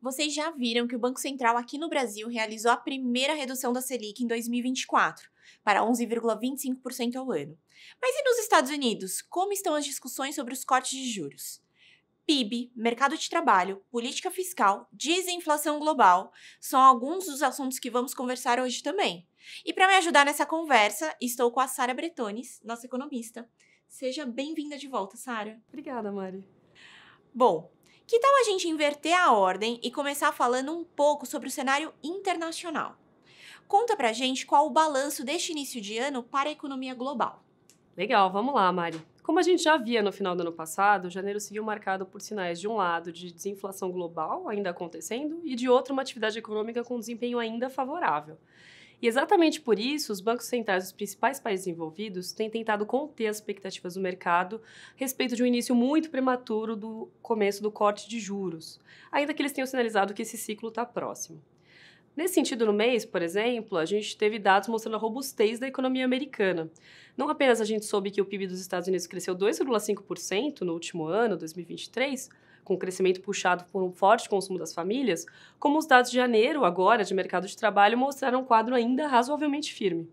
Vocês já viram que o Banco Central aqui no Brasil realizou a primeira redução da Selic em 2024, para 11,25% ao ano. Mas e nos Estados Unidos? Como estão as discussões sobre os cortes de juros? PIB, mercado de trabalho, política fiscal, desinflação global são alguns dos assuntos que vamos conversar hoje também. E para me ajudar nessa conversa, estou com a Sara Bretones, nossa economista. Seja bem-vinda de volta, Sara. Obrigada, Mari. Bom, que tal a gente inverter a ordem e começar falando um pouco sobre o cenário internacional? Conta pra gente qual o balanço deste início de ano para a economia global. Legal, vamos lá, Mari. Como a gente já via no final do ano passado, janeiro seguiu marcado por sinais, de um lado, de desinflação global ainda acontecendo e de outro, uma atividade econômica com desempenho ainda favorável. E exatamente por isso, os bancos centrais dos principais países envolvidos têm tentado conter as expectativas do mercado a respeito de um início muito prematuro do começo do corte de juros, ainda que eles tenham sinalizado que esse ciclo está próximo. Nesse sentido, no mês, por exemplo, a gente teve dados mostrando a robustez da economia americana. Não apenas a gente soube que o PIB dos Estados Unidos cresceu 2,5% no último ano, 2023, com um crescimento puxado por um forte consumo das famílias, como os dados de janeiro, agora, de mercado de trabalho, mostraram um quadro ainda razoavelmente firme.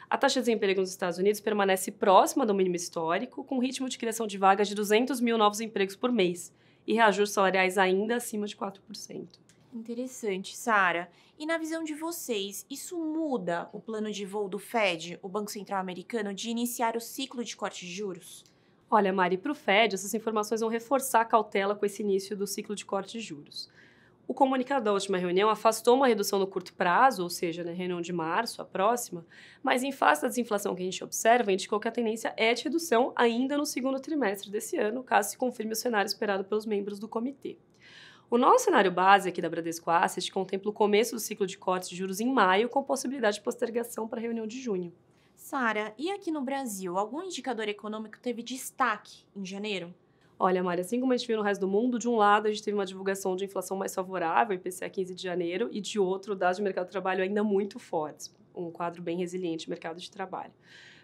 A taxa de desemprego nos Estados Unidos permanece próxima do mínimo histórico, com ritmo de criação de vagas de 200 mil novos empregos por mês, e reajustes salariais ainda acima de 4%. Interessante, Sara. E na visão de vocês, isso muda o plano de voo do Fed, o Banco Central Americano, de iniciar o ciclo de corte de juros? Olha, Mari, para o Fed, essas informações vão reforçar a cautela com esse início do ciclo de corte de juros. O comunicado da última reunião afastou uma redução no curto prazo, ou seja, na reunião de março, a próxima, mas em face da desinflação que a gente observa, indicou que a tendência é de redução ainda no segundo trimestre desse ano, caso se confirme o cenário esperado pelos membros do comitê. O nosso cenário base aqui da Bradesco Asset contempla o começo do ciclo de cortes de juros em maio, com possibilidade de postergação para a reunião de junho. Sara, e aqui no Brasil, algum indicador econômico teve destaque em janeiro? Olha, Mari, assim como a gente viu no resto do mundo, de um lado a gente teve uma divulgação de inflação mais favorável, IPCA 15 de janeiro, e de outro, dados de mercado de trabalho ainda muito fortes, um quadro bem resiliente no mercado de trabalho.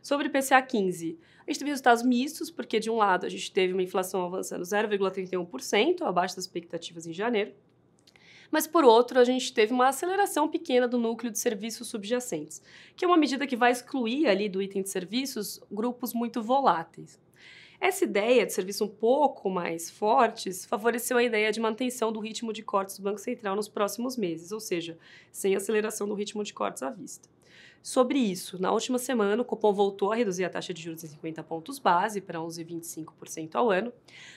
Sobre o IPCA 15, a gente teve resultados mistos, porque de um lado a gente teve uma inflação avançando 0,31%, abaixo das expectativas em janeiro, mas por outro a gente teve uma aceleração pequena do núcleo de serviços subjacentes, que é uma medida que vai excluir ali do item de serviços grupos muito voláteis. Essa ideia de serviços um pouco mais fortes favoreceu a ideia de manutenção do ritmo de cortes do Banco Central nos próximos meses, ou seja, sem aceleração do ritmo de cortes à vista. Sobre isso, na última semana, o Copom voltou a reduzir a taxa de juros em 50 pontos base para 11,25% ao ano,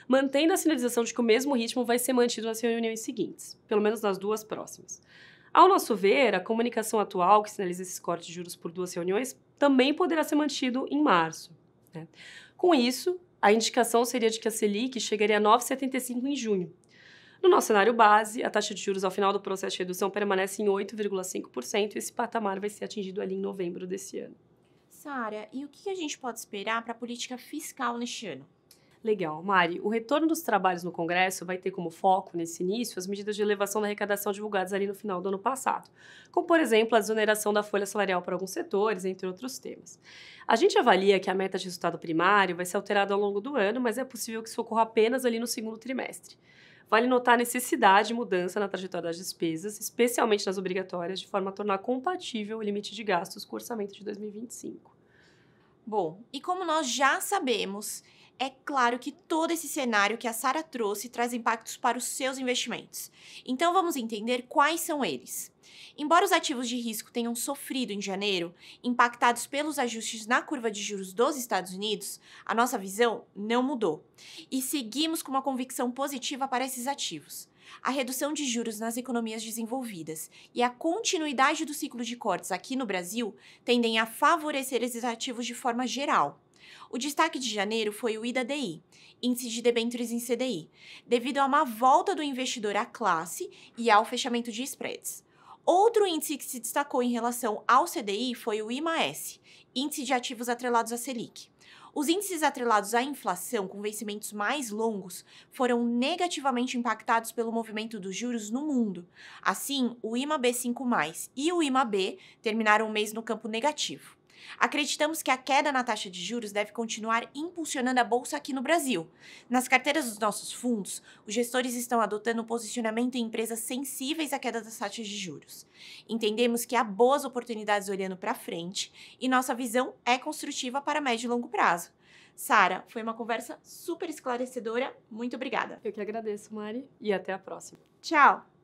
mantendo a sinalização de que o mesmo ritmo vai ser mantido nas reuniões seguintes, pelo menos nas duas próximas. Ao nosso ver, a comunicação atual, que sinaliza esses cortes de juros por duas reuniões, também poderá ser mantido em março, né? Com isso, a indicação seria de que a Selic chegaria a 9,75 em junho. No nosso cenário base, a taxa de juros ao final do processo de redução permanece em 8,5% e esse patamar vai ser atingido ali em novembro desse ano. Sara, e o que a gente pode esperar para a política fiscal neste ano? Legal, Mari. O retorno dos trabalhos no Congresso vai ter como foco, nesse início, as medidas de elevação da arrecadação divulgadas ali no final do ano passado, como, por exemplo, a desoneração da folha salarial para alguns setores, entre outros temas. A gente avalia que a meta de resultado primário vai ser alterada ao longo do ano, mas é possível que isso ocorra apenas ali no segundo trimestre. Vale notar a necessidade de mudança na trajetória das despesas, especialmente nas obrigatórias, de forma a tornar compatível o limite de gastos com o orçamento de 2025. Bom, e como nós já sabemos, é claro que todo esse cenário que a Sara trouxe traz impactos para os seus investimentos. Então vamos entender quais são eles. Embora os ativos de risco tenham sofrido em janeiro, impactados pelos ajustes na curva de juros dos Estados Unidos, a nossa visão não mudou. E seguimos com uma convicção positiva para esses ativos. A redução de juros nas economias desenvolvidas e a continuidade do ciclo de cortes aqui no Brasil tendem a favorecer esses ativos de forma geral. O destaque de janeiro foi o IDADI, Índice de Debêntures em CDI, devido a uma volta do investidor à classe e ao fechamento de spreads. Outro índice que se destacou em relação ao CDI foi o IMAS, Índice de Ativos Atrelados à Selic. Os índices atrelados à inflação com vencimentos mais longos foram negativamente impactados pelo movimento dos juros no mundo. Assim, o IMAB5+, e o IMAB terminaram o mês no campo negativo. Acreditamos que a queda na taxa de juros deve continuar impulsionando a bolsa aqui no Brasil. Nas carteiras dos nossos fundos, os gestores estão adotando um posicionamento em empresas sensíveis à queda das taxas de juros. Entendemos que há boas oportunidades olhando para frente e nossa visão é construtiva para médio e longo prazo. Sara, foi uma conversa super esclarecedora. Muito obrigada. Eu que agradeço, Mari, e até a próxima. Tchau!